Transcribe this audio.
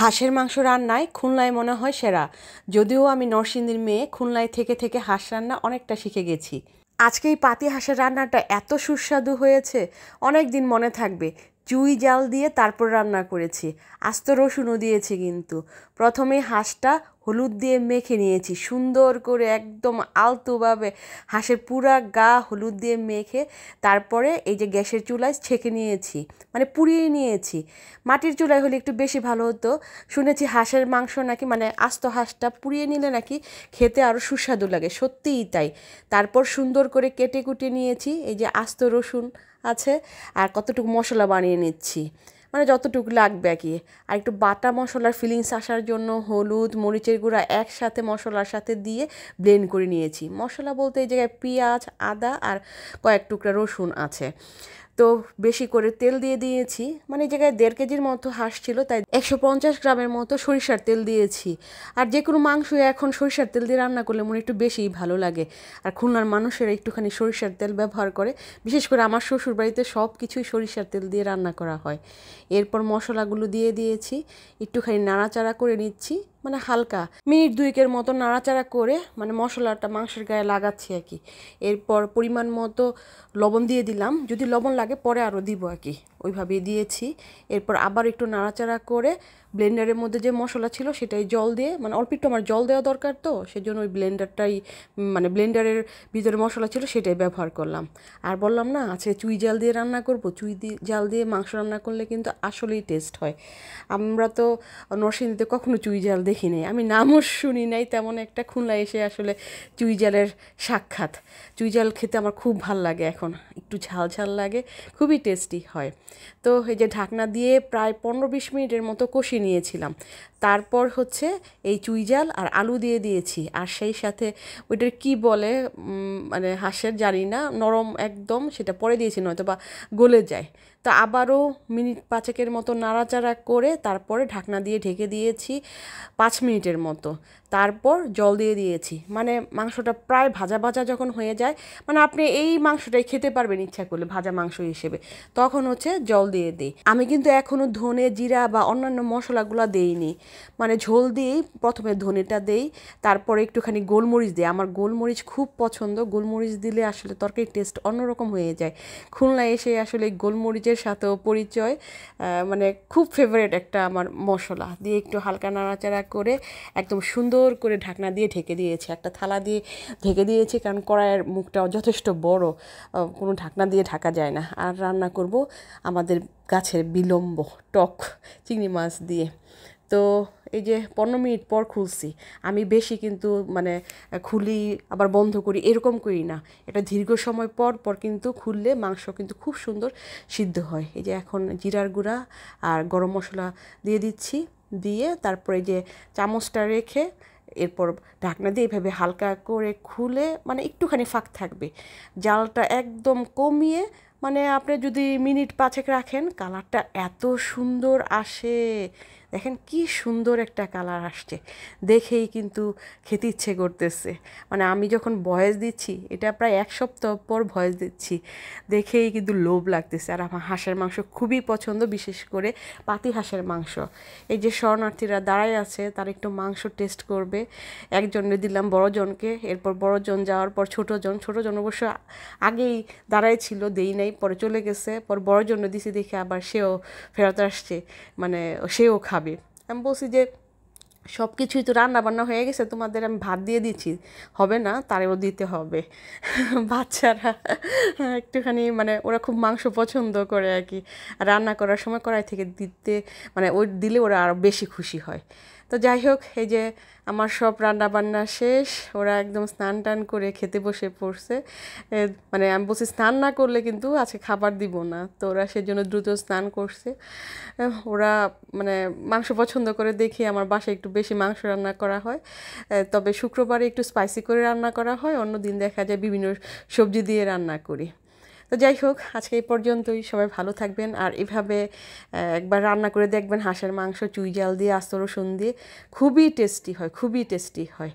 হাঁসের মাংস রান্নায় খুলনায় মনে হয় সেরা। যদিও আমি নরসিংদীর মেয়ে, খুলনায় থেকে থেকে হাঁস রান্না অনেকটা শিখে গেছি। আজকে এই পাতি হাঁসের রান্নাটা এত সুস্বাদু হয়েছে, অনেক দিন মনে থাকবে। চুই জাল দিয়ে তারপর রান্না করেছি, আস্ত রসুনও দিয়েছি। কিন্তু প্রথমে হাঁসটা হলুদ দিয়ে মেখে নিয়েছি সুন্দর করে, একদম আলতোভাবে হাঁসের পুরা গা হলুদ দিয়ে মেখে তারপরে এই যে গ্যাসের চুলায় ছেঁকে নিয়েছি, মানে পুড়িয়ে নিয়েছি। মাটির চুলায় হলে একটু বেশি ভালো হতো। শুনেছি হাঁসের মাংস নাকি, মানে আস্ত হাঁসটা পুড়িয়ে নিলে নাকি খেতে আরও সুস্বাদু লাগে, সত্যিই তাই। তারপর সুন্দর করে কেটে কুটে নিয়েছি, এই যে আস্ত রসুন আছে, আর কতটুকু মশলা বানিয়ে নিচ্ছি, মানে যতটুকু লাগবে আর কি। আর একটু বাটা মশলার ফিলিংস আসার জন্য হলুদ মরিচের গুঁড়া একসাথে মশলার সাথে দিয়ে ব্লেন্ড করে নিয়েছি। মশলা বলতে এই জায়গায় পেঁয়াজ, আদা আর কয়েক টুকরা রসুন আছে। তো বেশি করে তেল দিয়ে দিয়েছি, মানে এই জায়গায় 1.5 কেজির মতো হাঁস ছিল, তাই 150 গ্রামের মতো সরিষার তেল দিয়েছি। আর যে কোনো মাংস এখন সরিষার তেল দিয়ে রান্না করলে মনে একটু বেশিই ভালো লাগে। আর খুলনার মানুষেরা একটুখানি সরিষার তেল ব্যবহার করে, বিশেষ করে আমার শ্বশুরবাড়িতে সব কিছুই সরিষার তেল দিয়ে রান্না করা হয়। এরপর মশলাগুলো দিয়ে দিয়েছি, একটুখানি নাড়াচাড়া করে নিচ্ছি, মানে হালকা মিনিট 2 মতো নাড়াচাড়া করে, মানে মশলাটা মাংসের গায়ে লাগাচ্ছি আর কি। এরপর পরিমাণ মতো লবণ দিয়ে দিলাম, যদি লবণ লাগে পরে আরও দিব আর কি, ওইভাবেই দিয়েছি। এরপর আবার একটু নাড়াচাড়া করে ব্লেন্ডারের মধ্যে যে মশলা ছিল সেটাই জল দিয়ে, মানে অল্প একটু আমার জল দেওয়া দরকার, তো সেজন্য ওই ব্লেন্ডারটাই, মানে ব্লেন্ডারের ভিতরে মশলা ছিল সেটাই ব্যবহার করলাম। আর বললাম না আজকে চুই জাল দিয়ে রান্না করব, জাল দিয়ে মাংস রান্না করলে কিন্তু আসলেই টেস্ট হয়। আমরা তো নরসিংদীতে কখনো চুই জাল দেখি নাই, আমি নামও শুনি নাই তেমন একটা। খুলনায় এসে আসলে চুই জালের সাক্ষাৎ। চুই জাল খেতে আমার খুব ভাল লাগে, এখন একটু ঝাল ঝাল লাগে, খুবই টেস্টি হয়। তো এই যে ঢাকনা দিয়ে প্রায় 15-20 মিনিটের মতো কষিয়ে নিয়েছিলাম। তারপর হচ্ছে এই চুই জাল আর আলু দিয়ে দিয়েছি, আর সেই সাথে ওইটার কি বলে, মানে হাঁসের জানি না, নরম একদম, সেটা পরে দিয়েছি, নয়তো বা গলে যায়। তো আবারও মিনিট 5 মতো নাড়াচাড়া করে তারপরে ঢাকনা দিয়ে ঢেকে দিয়েছি 5 মিনিটের মতো। তারপর জল দিয়ে দিয়েছি, মানে মাংসটা প্রায় ভাজা ভাজা যখন হয়ে যায়, মানে আপনি এই মাংসটাই খেতে পারবেন ইচ্ছা করলে ভাজা মাংস হিসেবে, তখন হচ্ছে জল দিয়ে দিই। আমি কিন্তু এখনও ধনে জিরা বা অন্যান্য মশলাগুলো দেইনি, মানে ঝোল দিয়েই প্রথমে ধনেটা দেই, তারপরে একটুখানি গোলমরিচ দিই। আমার গোলমরিচ খুব পছন্দ, গোলমরিচ দিলে আসলে তরকারির টেস্ট অন্যরকম হয়ে যায়। খুলনায় এসে আসলে গোলমরিচের সাথেও পরিচয়, মানে খুব ফেভারিট একটা আমার মশলা। দিয়ে একটু হালকা নাড়াচাড়া করে একদম সুন্দর করে ঢাকনা দিয়ে ঢেকে দিয়েছি, একটা থালা দিয়ে ঢেকে দিয়েছি, কারণ কড়াইয়ের মুখটাও যথেষ্ট বড়, কোনো ঢাকনা দিয়ে ঢাকা যায় না। আর রান্না করব আমাদের গাছের বিলম্ব টক চিংড়ি মাছ দিয়ে। তো এই যে 15 মিনিট পর খুলছি, আমি বেশি কিন্তু মানে খুলি আবার বন্ধ করি এরকম করি না, এটা দীর্ঘ সময় পর পর কিন্তু খুললে মাংস কিন্তু খুব সুন্দর সিদ্ধ হয়। এই যে এখন জিরার গুঁড়া আর গরম মশলা দিয়ে দিচ্ছি, দিয়ে তারপরে যে চামচটা রেখে এরপর ঢাকনা দিয়ে এভাবে হালকা করে খুলে, মানে একটুখানি ফাঁক থাকবে, জালটা একদম কমিয়ে, মানে আপনি যদি মিনিট 5 রাখেন কালারটা এত সুন্দর আসে। দেখেন কি সুন্দর একটা কালার আসছে, দেখেই কিন্তু খেতে ইচ্ছে করতেছে। মানে আমি যখন ভয়েস দিচ্ছি, এটা প্রায় 1 সপ্তাহ পর ভয়েস দিচ্ছি, দেখেই কিন্তু লোভ লাগতেছে। আর আমার হাঁসের মাংস খুবই পছন্দ, বিশেষ করে পাতি হাঁসের মাংস। এই যে শরণার্থীরা দাঁড়ায় আছে, তারা একটু মাংস টেস্ট করবে, একজনে দিলাম বড়জনকে, এরপর বড়জন যাওয়ার পর ছোটোজন অবশ্য আগেই দাঁড়ায় ছিল, দেই নাই, পরে চলে গেছে, পর বড়জন দিছি দেখে আবার সেও ফেরত আসছে, মানে সেও খাবে। আমি বলছি যে সব কিছুই তো রান্না বান্না হয়ে গেছে, তোমাদের আমি ভাত দিয়ে দিচ্ছি, হবে না, তারেও দিতে হবে। বাচ্চারা একটুখানি, মানে ওরা খুব মাংস পছন্দ করে আর কি, রান্না করার সময় কড়াই থেকে দিতে, মানে ওই দিলে ওরা আরও বেশি খুশি হয়। তো যাই হোক, এই যে আমার সব রান্না বান্না শেষ, ওরা একদম স্নান টান করে খেতে বসে পড়ছে। মানে আমি বলছি স্নান না করলে কিন্তু আজকে খাবার দিব না, তো ওরা সেজন্য দ্রুত স্নান করছে। ওরা মানে মাংস পছন্দ করে দেখে আমার বাসায় একটু বেশি মাংস রান্না করা হয়, তবে শুক্রবারে একটু স্পাইসি করে রান্না করা হয়, অন্য দিন দেখা যায় বিভিন্ন সবজি দিয়ে রান্না করি। তো যাই হোক, আজকে এই পর্যন্তই, সবাই ভালো থাকবেন। আর এভাবে একবার রান্না করে দেখবেন হাঁসের মাংস চুই জাল দিয়ে আস্ত রসুন দিয়ে, খুবই টেস্টি হয়, খুবই টেস্টি হয়।